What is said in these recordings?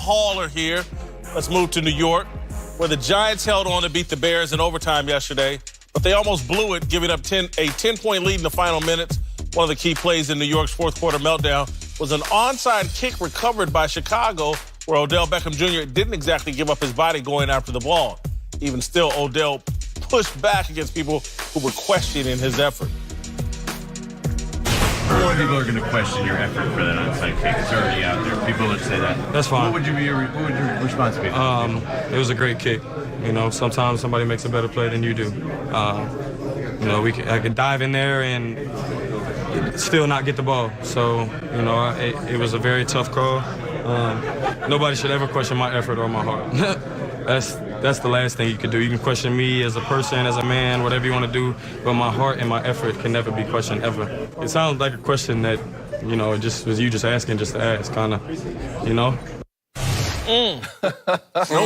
hauler here. Let's move to New York, where the Giants held on to beat the Bears in overtime yesterday, but they almost blew it, giving up a 10-point lead in the final minutes. One of the key plays in New York's fourth quarter meltdown was an onside kick recovered by Chicago, where Odell Beckham Jr. didn't exactly give up his body going after the ball. Even still, Odell pushed back against people who were questioning his effort. More people are going to question your effort for that onside kick. It's already out there. People would say that. That's fine. What would your response be? It was a great kick. You know, sometimes somebody makes a better play than you do. You know, I could dive in there and still not get the ball. So, you know, it was a very tough call. Nobody should ever question my effort or my heart. That's the last thing you could do. You can question me as a person, as a man, whatever you want to do, but my heart and my effort can never be questioned, ever. It sounds like a question that, you know, it just was you just asking just to ask, kind of, you know? No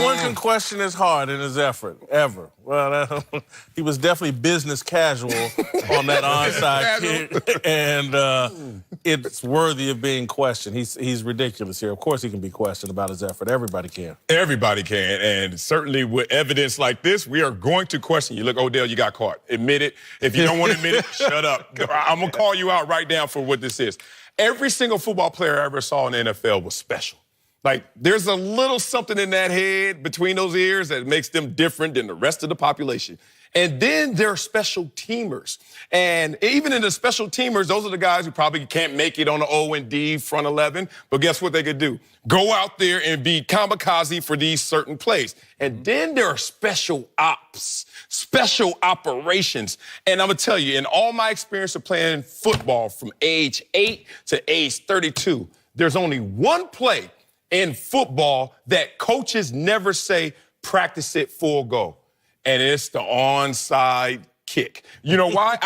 one can question his heart and his effort, ever. Well, he was definitely business casual on that onside kick, and it's worthy of being questioned. He's ridiculous here. Of course he can be questioned about his effort. Everybody can. Everybody can, and certainly with evidence like this, we are going to question you. Look, Odell, you got caught. Admit it. If you don't want to admit it, shut up. I'm going to call you out right now for what this is. Every single football player I ever saw in the NFL was special. Like, there's a little something in that head between those ears that makes them different than the rest of the population. And then there are special teamers. And even in the special teamers, those are the guys who probably can't make it on the O&D front 11. But guess what they could do? Go out there and be kamikaze for these certain plays. And then there are special ops, special operations. And I'm going to tell you, in all my experience of playing football from age 8 to age 32, there's only one play in football that coaches never say, practice it full go. And it's the onside kick. You know why?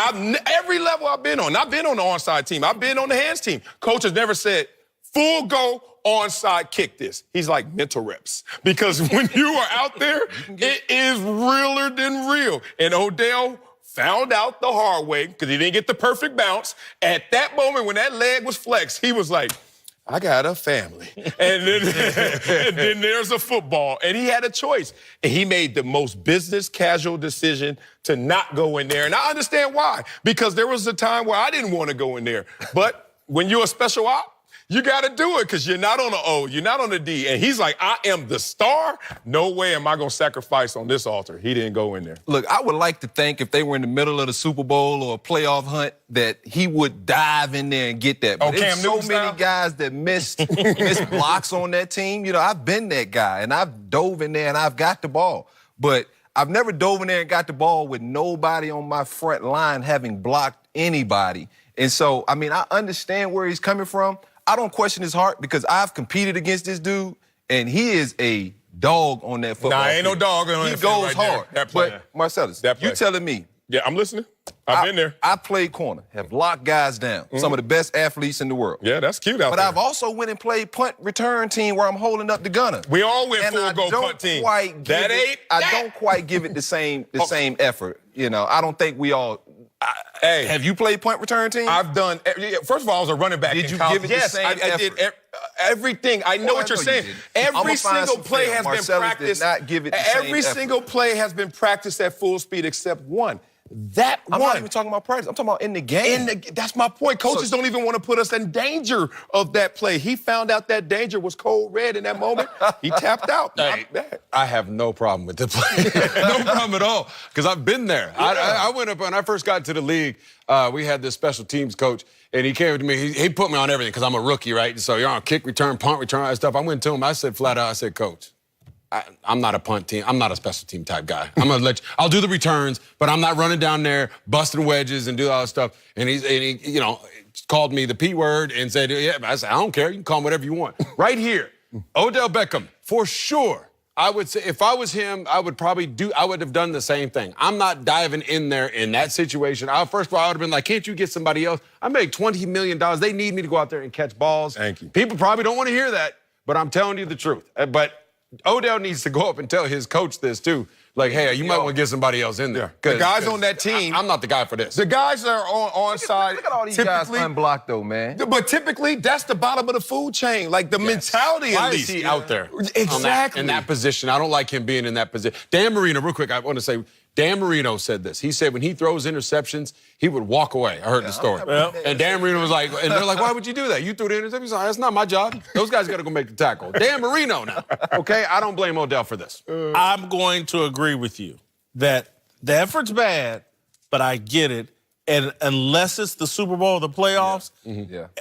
Every level I've been on the onside team. I've been on the hands team. Coaches never said, full go, onside kick this. He's like mental reps. Because when you are out there, it is realer than real. And Odell found out the hard way because he didn't get the perfect bounce. At that moment when that leg was flexed, he was like, I got a family. And then there's a football. And he had a choice. And he made the most business casual decision to not go in there. And I understand why. Because there was a time where I didn't want to go in there. But when you're a special op, you got to do it because you're not on the O, you're not on the D. And he's like, I am the star. No way am I going to sacrifice on this altar. He didn't go in there. Look, I would like to think if they were in the middle of the Super Bowl or a playoff hunt that he would dive in there and get that. But there's so many guys that missed blocks on that team. You know, I've been that guy, and I've dove in there and I've got the ball. But I've never dove in there and got the ball with nobody on my front line having blocked anybody. And so, I mean, I understand where he's coming from. I don't question his heart because I've competed against this dude, and he is a dog on that football Nah, ain't no dog on that field. He goes hard. But, Marcellus, you telling me. Yeah, I'm listening. I've been there. I played corner, have locked guys down, some of the best athletes in the world. Yeah, that's cute out there. But I've also went and played punt return team where I'm holding up the gunner. We all went full-go punt team. I don't quite give it the same effort. You know, I don't think we all... Hey, have you played punt return team? I've done. First of all, I was a running back. Did you college. give it the same effort? I did everything. I know what you're saying. Every single play has been practiced. Did not give it the same Every single play has been practiced at full speed except one. I'm not even talking about practice. I'm talking about in the game. That's my point. Coaches don't even want to put us in danger of that play. He found out that danger was cold red in that moment. He tapped out. Hey, I have no problem with the play. No problem at all, because I've been there. Yeah. I went up, when I first got to the league, we had this special teams coach, and he came to me. He put me on everything because I'm a rookie, right? So you're on kick return, punt return, all that stuff. I went to him. I said flat out, I said, Coach, I'm not a punt team. I'm not a special team type guy. I'm gonna I'll do the returns, but I'm not running down there busting wedges and do all that stuff. And he you know, called me the P word and said, yeah. I said, I don't care. You can call him whatever you want. Right here, Odell Beckham, for sure. I would say if I was him, I would have done the same thing. I'm not diving in there in that situation. First of all, I would have been like, can't you get somebody else? I make $20 million. They need me to go out there and catch balls. Thank you. People probably don't want to hear that, but I'm telling you the truth. But Odell needs to go up and tell his coach this too. Like, hey, you might want to get somebody else in there. The guys on that team. I'm not the guy for this. The guys that are on onside. Look at all these guys unblocked, though, man. But typically, that's the bottom of the food chain. Like the mentality Why at least. is he out there? Exactly. In that position. I don't like him being in that position. Dan Marino, real quick, I want to say, Dan Marino said this. He said when he throws interceptions, he would walk away. I heard the story. And Dan Marino was like, and they're like, why would you do that? You threw the interception. He's like, that's not my job. Those guys got to go make the tackle. Dan Marino now. Okay, I don't blame Odell for this. I'm going to agree with you that the effort's bad, but I get it. And unless it's the Super Bowl or the playoffs,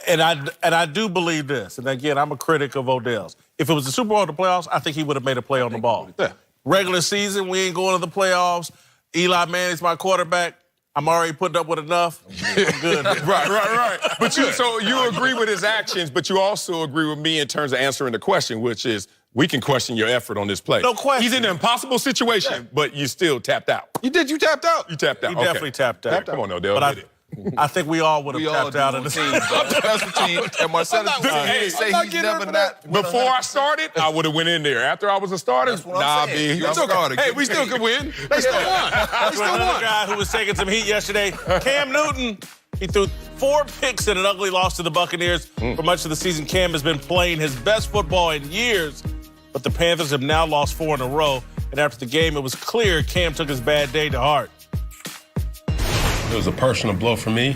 and I do believe this. And again, I'm a critic of Odell's. If it was the Super Bowl or the playoffs, I think he would have made a play on the ball. Regular season, we ain't going to the playoffs. Eli Manning's my quarterback. I'm already putting up with enough. I'm good. Right. But so you agree with his actions, but you also agree with me in terms of answering the question, which is we can question your effort on this play. No question. He's in an impossible situation, but you still tapped out. You tapped out. You tapped out. He definitely tapped out. Come on, Odell. But I think we all would have tapped out in the team. Special team. And Marcellus say he's never not. Before I started, I would have went in there. After I was a starter, nah, B. You started. Hey, we still could win. They still won. We still Another won. guy who was taking some heat yesterday, Cam Newton. He threw 4 picks in an ugly loss to the Buccaneers. For much of the season, Cam has been playing his best football in years, but the Panthers have now lost 4 in a row. And after the game, it was clear Cam took his bad day to heart. It was a personal blow for me,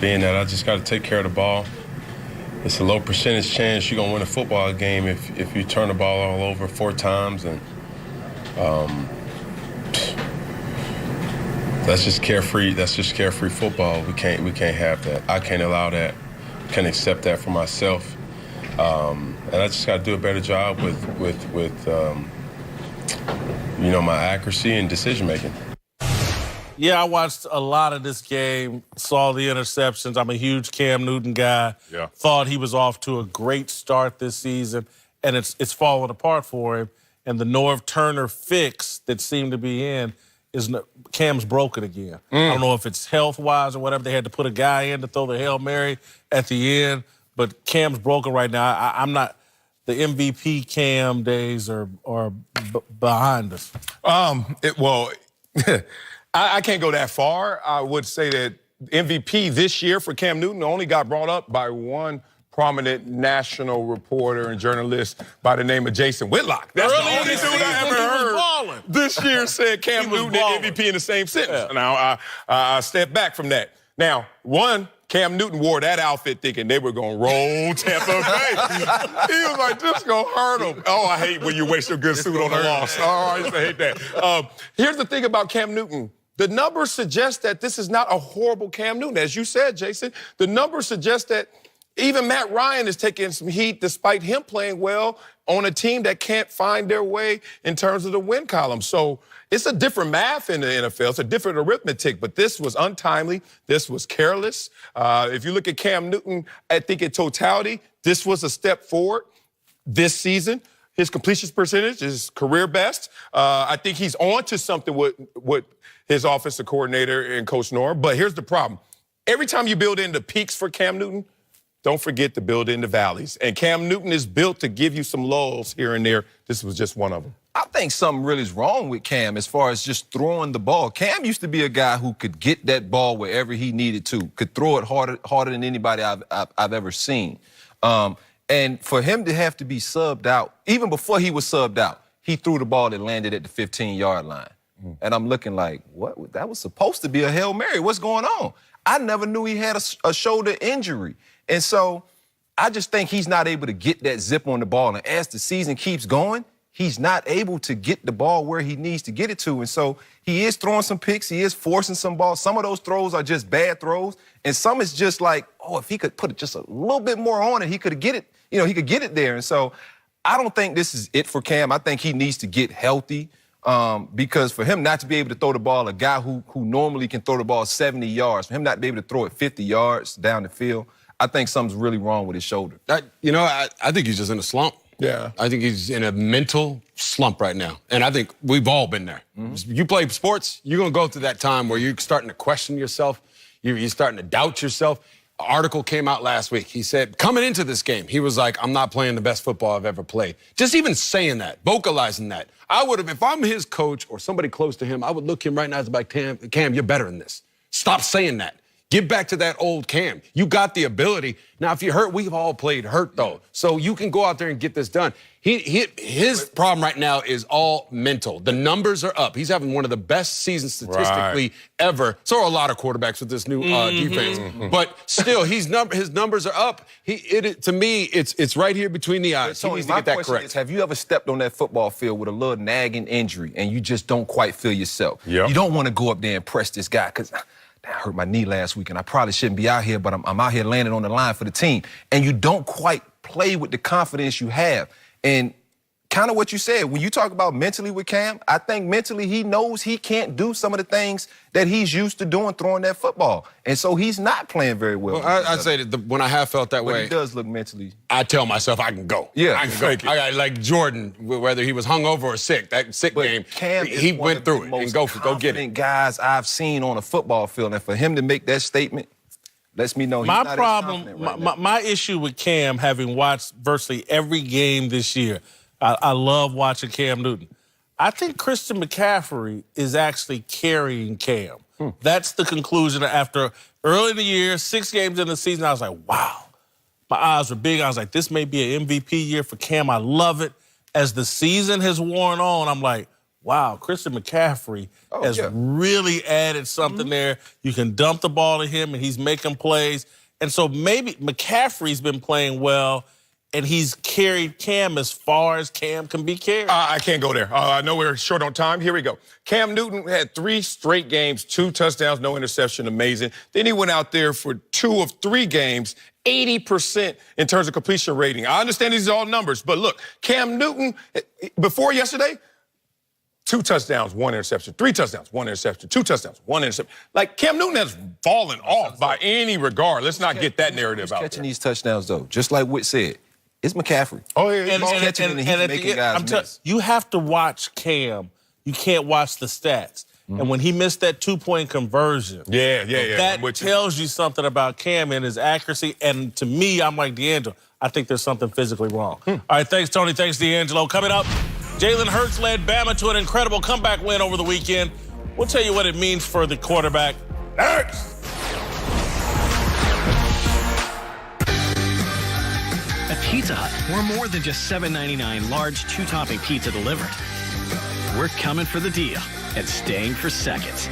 being that I just got to take care of the ball. It's a low percentage chance you're going to win a football game if you turn the ball all over 4 times. And that's just carefree. That's just carefree football. We can't have that. I can't allow that. Can't accept that for myself. And I just got to do a better job with my accuracy and decision making. Yeah, I watched a lot of this game, saw the interceptions. I'm a huge Cam Newton guy. Yeah. Thought he was off to a great start this season, and it's fallen apart for him. And the Norv Turner fix that seemed to be in is Cam's broken again. I don't know if it's health-wise or whatever. They had to put a guy in to throw the Hail Mary at the end, but Cam's broken right now. I'm not. The MVP Cam days are behind us. I can't go that far. I would say that MVP this year for Cam Newton only got brought up by one prominent national reporter and journalist by the name of Jason Whitlock. That's the only dude I ever heard this year said Cam Newton and MVP in the same sentence. Yeah. Now, I step back from that. Now, Cam Newton wore that outfit thinking they were going to roll Tampa Bay. He was like, this going to hurt him. Oh, I hate when you waste your good suit on a loss. Oh, I used to hate that. Here's the thing about Cam Newton. The numbers suggest that this is not a horrible Cam Newton. As you said, Jason, the numbers suggest that even Matt Ryan is taking some heat despite him playing well on a team that can't find their way in terms of the win column. So it's a different math in the NFL. It's a different arithmetic, but this was untimely. This was careless. If you look at Cam Newton, I think in totality, this was a step forward this season. His completion percentage is career best. I think he's on to something with his offensive coordinator and Coach Norv. But here's the problem. Every time you build in the peaks for Cam Newton, don't forget to build in the valleys. And Cam Newton is built to give you some lulls here and there. This was just one of them. I think something really is wrong with Cam as far as just throwing the ball. Cam used to be a guy who could get that ball wherever he needed to, could throw it harder than anybody I've ever seen. And for him to have to be subbed out, even before he was subbed out, he threw the ball that landed at the 15-yard line. And I'm looking like, what? That was supposed to be a Hail Mary. What's going on? I never knew he had a shoulder injury. And so I just think he's not able to get that zip on the ball. And as the season keeps going, he's not able to get the ball where he needs to get it to. And so he is throwing some picks. He is forcing some balls. Some of those throws are just bad throws. And some is just like, oh, if he could put it just a little bit more on it, he could get it. He could get it there. And so I don't think this is it for Cam. I think he needs to get healthy because for him not to be able to throw the ball, a guy who normally can throw the ball 70 yards, for him not to be able to throw it 50 yards down the field, I think something's really wrong with his shoulder. I think he's just in a slump. Yeah. I think he's in a mental slump right now. And I think we've all been there. You play sports, you're going to go through that time where you're starting to question yourself. You're starting to doubt yourself. article came out last week. He said, coming into this game, he was like, I'm not playing the best football I've ever played. Just even saying that, vocalizing that. I would have, if I'm his coach or somebody close to him, I would look him right now and be like, Cam, you're better than this. Stop saying that. Get back to that old Cam. You got the ability. Now, if you're hurt, we've all played hurt, though. So you can go out there and get this done. His problem right now is all mental. The numbers are up. He's having one of the best seasons statistically ever. So are a lot of quarterbacks with this new defense. But still, his numbers are up. To me, it's right here between the eyes. He needs to get that correct. Have you ever stepped on that football field with a little nagging injury and you just don't quite feel yourself? Yep. You don't want to go up there and press this guy because I hurt my knee last week and I probably shouldn't be out here, but I'm out here landing on the line for the team. And you don't quite play with the confidence you have. And kind of what you said, when you talk about mentally with Cam, I think mentally he knows he can't do some of the things that he's used to doing throwing that football. And so he's not playing very well. I'd say that when I have felt that way. He does look mentally. I tell myself I can go. Yeah. I can go. I got like Jordan, whether he was hungover or sick, that sick game, Cam he went through it and go get it. Guys I've seen on a football field, and for him to make that statement lets me know he's not as confident right now. My issue with Cam, having watched virtually every game this year, I love watching Cam Newton. I think Christian McCaffrey is actually carrying Cam. That's the conclusion after early in the year, 6 games in the season. I was like, wow. My eyes were big. I was like, this may be an MVP year for Cam. I love it. As the season has worn on, I'm like, wow, Christian McCaffrey has really added something there. You can dump the ball to him, and he's making plays. And so maybe McCaffrey's been playing well, and he's carried Cam as far as Cam can be carried. I can't go there. I know we're short on time. Here we go. Cam Newton had 3 straight games, 2 touchdowns, no interception, amazing. Then he went out there for 2 of 3 games, 80% in terms of completion rating. I understand these are all numbers, but look, Cam Newton, before yesterday, 2 touchdowns, 1 interception, 3 touchdowns, 1 interception, 2 touchdowns, 1 interception. Like, Cam Newton has fallen off by any regard. Let's not get that narrative out there. Catching these touchdowns, though, just like Whit said, it's McCaffrey. Oh, yeah. He's catching and he's making guys miss. You have to watch Cam. You can't watch the stats. And when he missed that 2-point conversion, that tells you something about Cam and his accuracy. And to me, I'm like D'Angelo. I think there's something physically wrong. All right, thanks, Tony. Thanks, D'Angelo. Coming up, Jalen Hurts led Bama to an incredible comeback win over the weekend. We'll tell you what it means for the quarterback. Next. At Pizza Hut, we're more than just $7.99 large 2-topping pizza delivered. We're coming for the deal and staying for seconds.